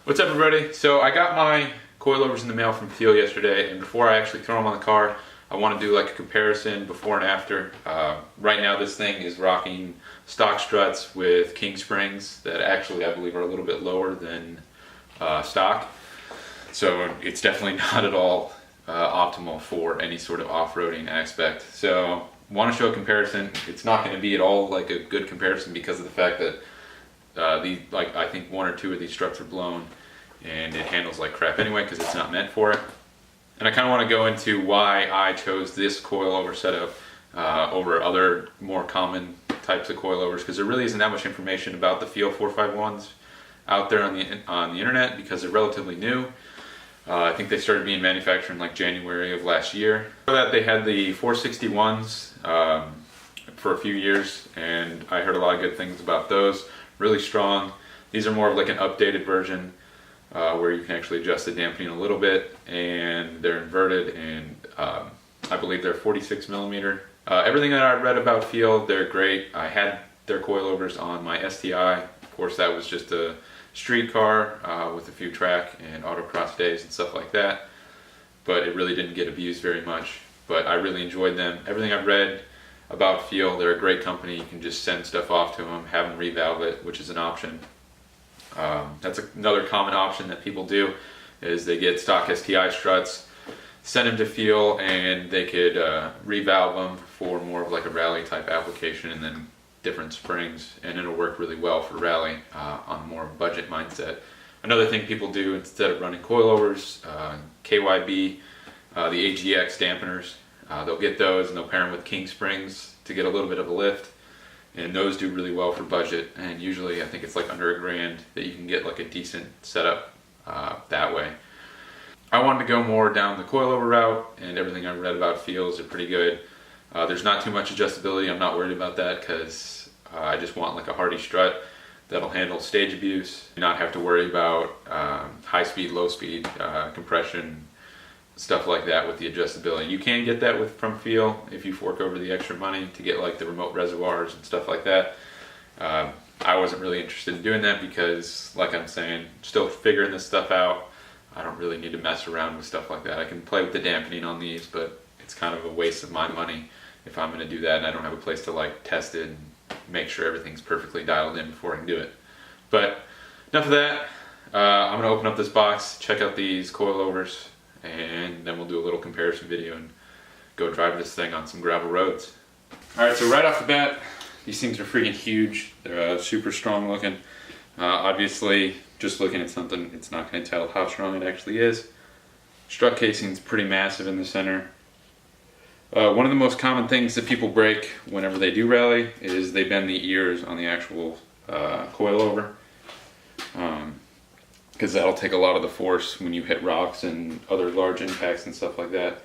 What's up, everybody? So I got my coilovers in the mail from Feal yesterday, and before I actually throw them on the car, I want to do like a comparison before and after. Right now this thing is rocking stock struts with king springs that actually I believe are a little bit lower than stock. So it's definitely not at all optimal for any sort of off-roading aspect. So want to show a comparison. It's not going to be at all like a good comparison because of the fact that I think one or two of these struts are blown and it handles like crap anyway because it's not meant for it. And I kind of want to go into why I chose this coilover setup over other more common types of coilovers, because there really isn't that much information about the Feal 451s out there on the internet because they're relatively new. I think they started being manufactured in like January of last year. Before that, they had the 461s for a few years, and I heard a lot of good things about those. Really strong. These are more of like an updated version where you can actually adjust the dampening a little bit, and they're inverted, and I believe they're 46 millimeter. Everything that I've read about Feal, they're great. I had their coilovers on my STI. Of course, that was just a street car with a few track and autocross days and stuff like that, but it really didn't get abused very much. But I really enjoyed them. Everything I've read about Feal, they're a great company. You can just send stuff off to them, have them revalve it, which is an option. That's another common option that people do, is they get stock STI struts, send them to Feal, and they could revalve them for more of like a rally type application, and then different springs, and it'll work really well for rally on more budget mindset. Another thing people do instead of running coilovers, KYB, the AGX dampeners, they'll get those and they'll pair them with king springs to get a little bit of a lift, and those do really well for budget. And usually I think it's like under $1,000 that you can get like a decent setup that way. I wanted to go more down the coilover route, and everything I've read about Feals are pretty good. There's not too much adjustability. I'm not worried about that because I just want like a hardy strut that'll handle stage abuse, not have to worry about high speed, low speed, compression, stuff like that with the adjustability. You can get that from Feal if you fork over the extra money to get like the remote reservoirs and stuff like that. I wasn't really interested in doing that because, like I'm saying, still figuring this stuff out. I don't really need to mess around with stuff like that. I can play with the dampening on these, but it's kind of a waste of my money if I'm going to do that and I don't have a place to like test it and make sure everything's perfectly dialed in before I can do it. But enough of that. I'm going to open up this box, check out these coilovers, and then we'll do a little comparison video and go drive this thing on some gravel roads. Alright, so right off the bat, these things are freaking huge. They're super strong looking. Obviously, just looking at something, it's not going to tell how strong it actually is. Strut casing's pretty massive in the center. One of the most common things that people break whenever they do rally is they bend the ears on the actual coilover. Because that'll take a lot of the force when you hit rocks and other large impacts and stuff like that.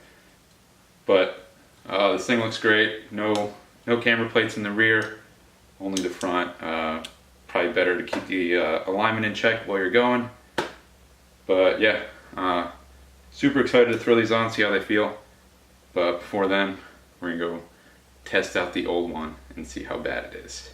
But this thing looks great. No camera plates in the rear, only the front. Probably better to keep the alignment in check while you're going. But yeah, super excited to throw these on, see how they feel. But before then, we're gonna go test out the old one and see how bad it is.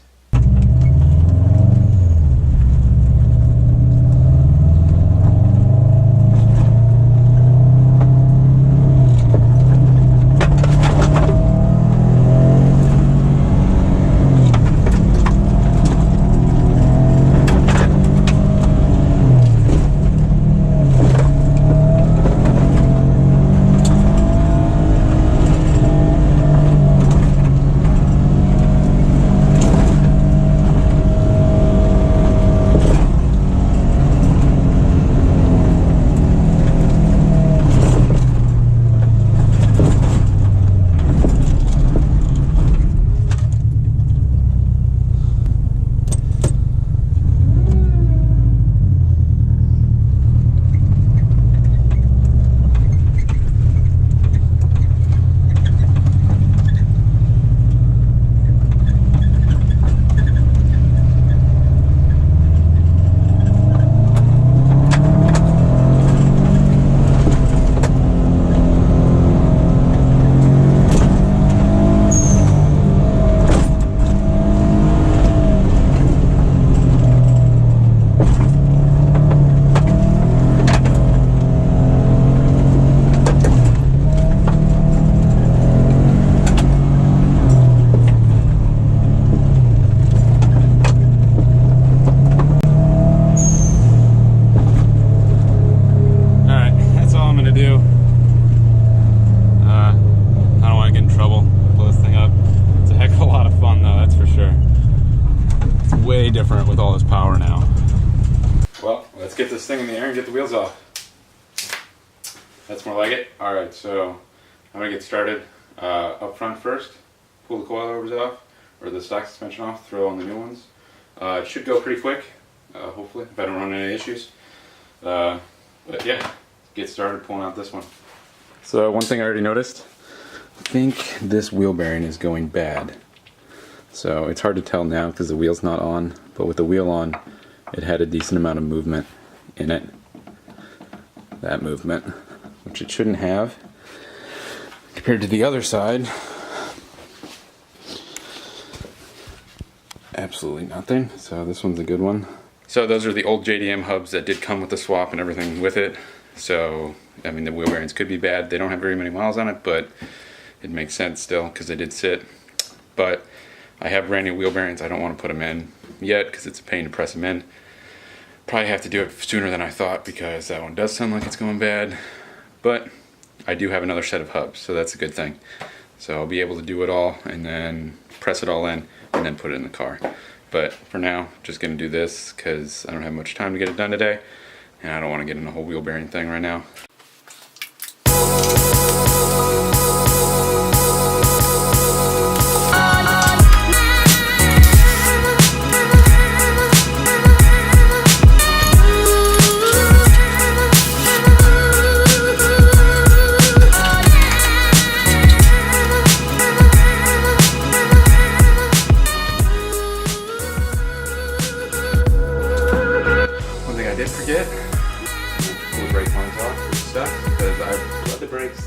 Well, let's get this thing in the air and get the wheels off. That's more like it. Alright, so I'm going to get started up front first. Pull the coilovers off, or the stock suspension off, throw on the new ones. It should go pretty quick, hopefully, if I don't run into any issues. But yeah, get started pulling out this one. So one thing I already noticed, I think this wheel bearing is going bad. So it's hard to tell now because the wheel's not on, but with the wheel on, it had a decent amount of movement in it. That movement, which it shouldn't have, compared to the other side. Absolutely nothing. So this one's a good one. So those are the old JDM hubs that did come with the swap and everything with it. So, I mean, the wheel bearings could be bad. They don't have very many miles on it, but it makes sense still because they did sit. But I have brand new wheel bearings. I don't want to put them in yet because it's a pain to press them in. Probably have to do it sooner than I thought because that one does sound like it's going bad. But I do have another set of hubs, so that's a good thing. So I'll be able to do it all and then press it all in and then put it in the car. But for now, just going to do this because I don't have much time to get it done today. And I don't want to get in the whole wheel bearing thing right now.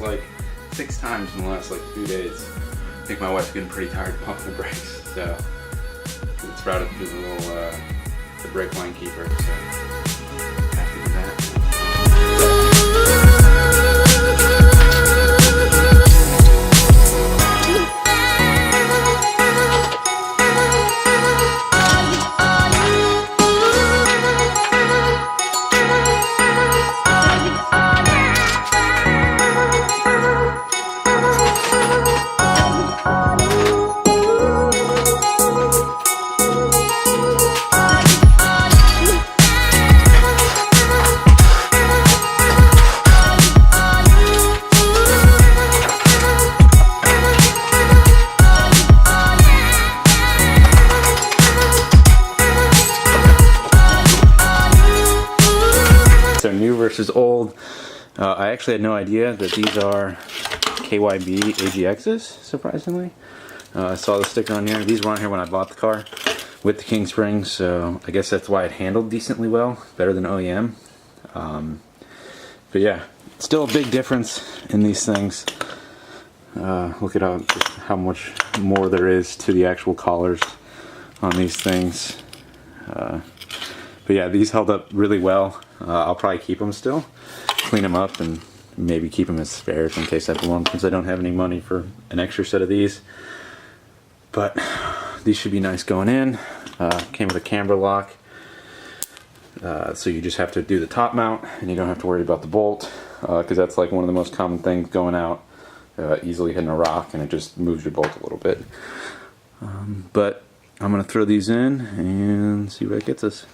Like 6 times in the last like 2 days. I think my wife's getting pretty tired of pumping the brakes, so it's routed through the little the brake line keeper. So have to do that. New versus old. I actually had no idea that these are KYB AGXs, surprisingly. I saw the sticker on here. These were on here when I bought the car with the King springs, so I guess that's why it handled decently well, better than OEM. But yeah, still a big difference in these things. Look at how much more there is to the actual collars on these things. But yeah, these held up really well. I'll probably keep them still, clean them up, and maybe keep them as spares in case I have one, since I don't have any money for an extra set of these. But these should be nice going in. Came with a camber lock, so you just have to do the top mount, and you don't have to worry about the bolt, because that's like one of the most common things going out, easily hitting a rock, and it just moves your bolt a little bit. But I'm going to throw these in and see where it gets us.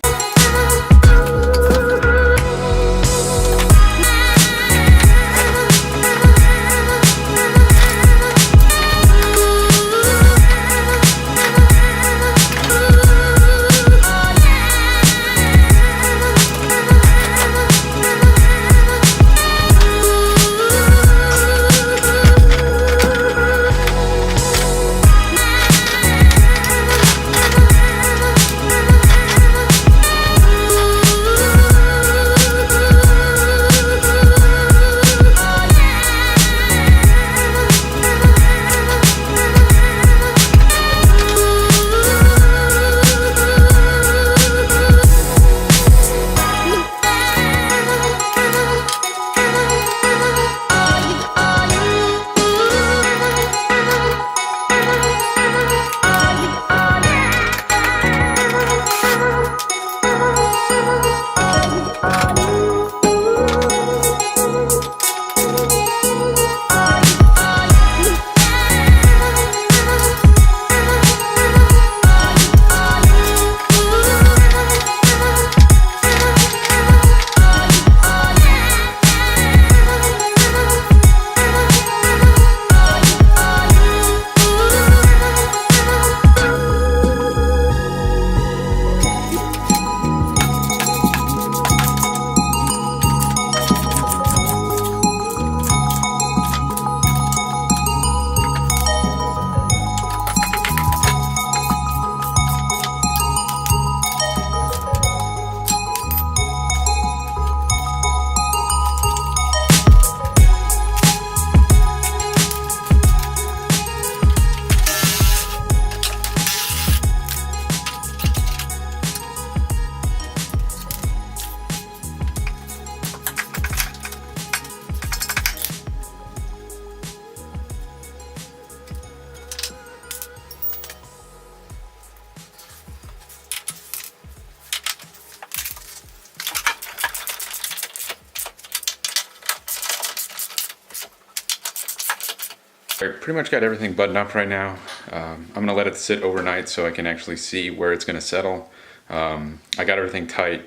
I pretty much got everything buttoned up right now. I'm gonna let it sit overnight so I can actually see where it's gonna settle. I got everything tight.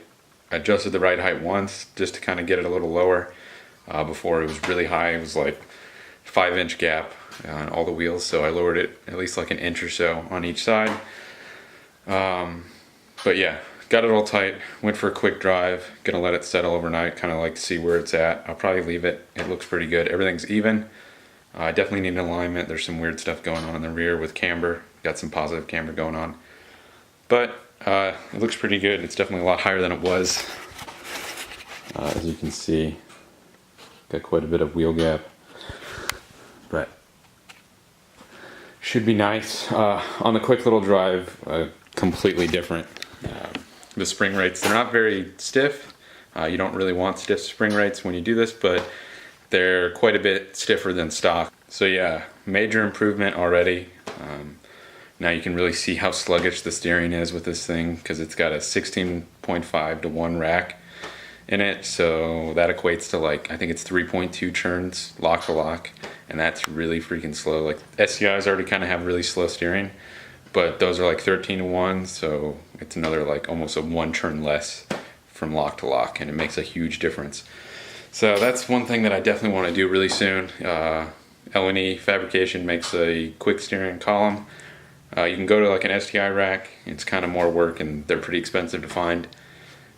I adjusted the ride height once just to kind of get it a little lower. Before it was really high. It was like 5-inch gap on all the wheels, so I lowered it at least like an inch or so on each side. But yeah, got it all tight. Went for a quick drive. Gonna let it settle overnight, kind of like to see where it's at. I'll probably leave it. It looks pretty good. Everything's even. I definitely need an alignment. There's some weird stuff going on in the rear with camber. Got some positive camber going on. But it looks pretty good. It's definitely a lot higher than it was. As you can see, got quite a bit of wheel gap. But should be nice. On the quick little drive, completely different. The spring rates, they're not very stiff. You don't really want stiff spring rates when you do this, but they're quite a bit stiffer than stock. So yeah, major improvement already. Now you can really see how sluggish the steering is with this thing because it's got a 16.5 to 1 rack in it. So that equates to like, I think it's 3.2 turns lock to lock. And that's really freaking slow. Like SCIs already kind of have really slow steering, but those are like 13 to 1. So it's another like almost a 1 turn less from lock to lock, and it makes a huge difference. So that's one thing that I definitely want to do really soon. L&E Fabrication makes a quick steering column. You can go to like an STI rack. It's kind of more work and they're pretty expensive to find.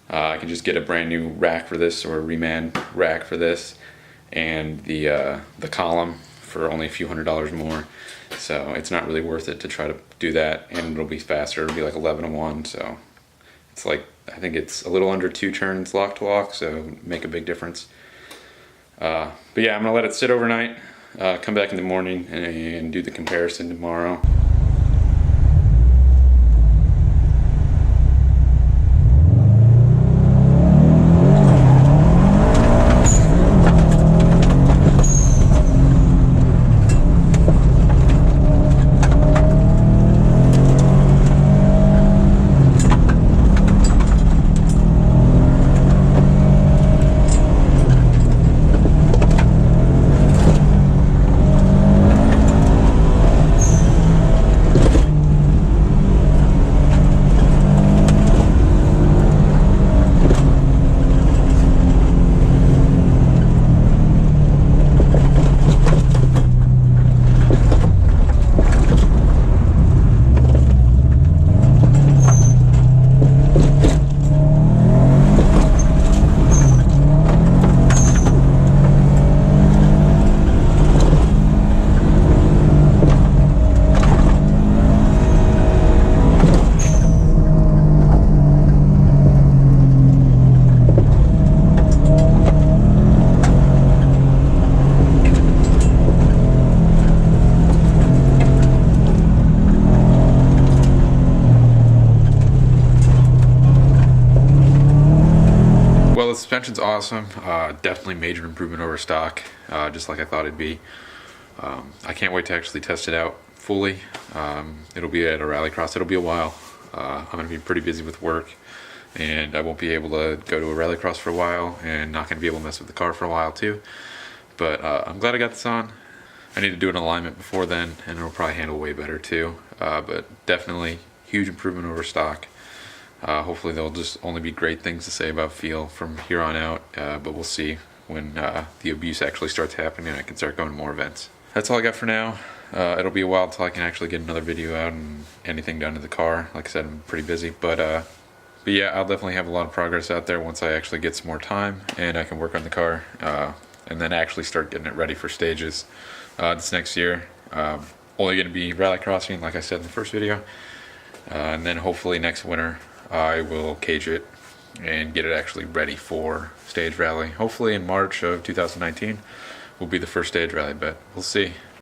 I can just get a brand new rack for this or a reman rack for this, and the column for only a few $100s more. So it's not really worth it to try to do that, and it'll be faster. It'll be like 11 to 1. So it's like, I think it's a little under 2 turns lock to lock, so make a big difference. But yeah, I'm gonna let it sit overnight, come back in the morning and do the comparison tomorrow. The suspension's awesome. Definitely major improvement over stock, just like I thought it'd be. I can't wait to actually test it out fully. It'll be at a rallycross. It'll be a while. I'm going to be pretty busy with work, and I won't be able to go to a rallycross for a while, and not going to be able to mess with the car for a while too. But I'm glad I got this on. I need to do an alignment before then, and it'll probably handle way better too. But definitely huge improvement over stock. Hopefully there'll just only be great things to say about Feal from here on out, but we'll see when the abuse actually starts happening and I can start going to more events. That's all I got for now. It'll be a while until I can actually get another video out and anything done to the car. Like I said, I'm pretty busy, but yeah, I'll definitely have a lot of progress out there once I actually get some more time and I can work on the car, and then actually start getting it ready for stages this next year. Only going to be rallycrossing, like I said in the first video, and then hopefully next winter I will cage it and get it actually ready for stage rally. Hopefully in March of 2019 will be the first stage rally, but we'll see.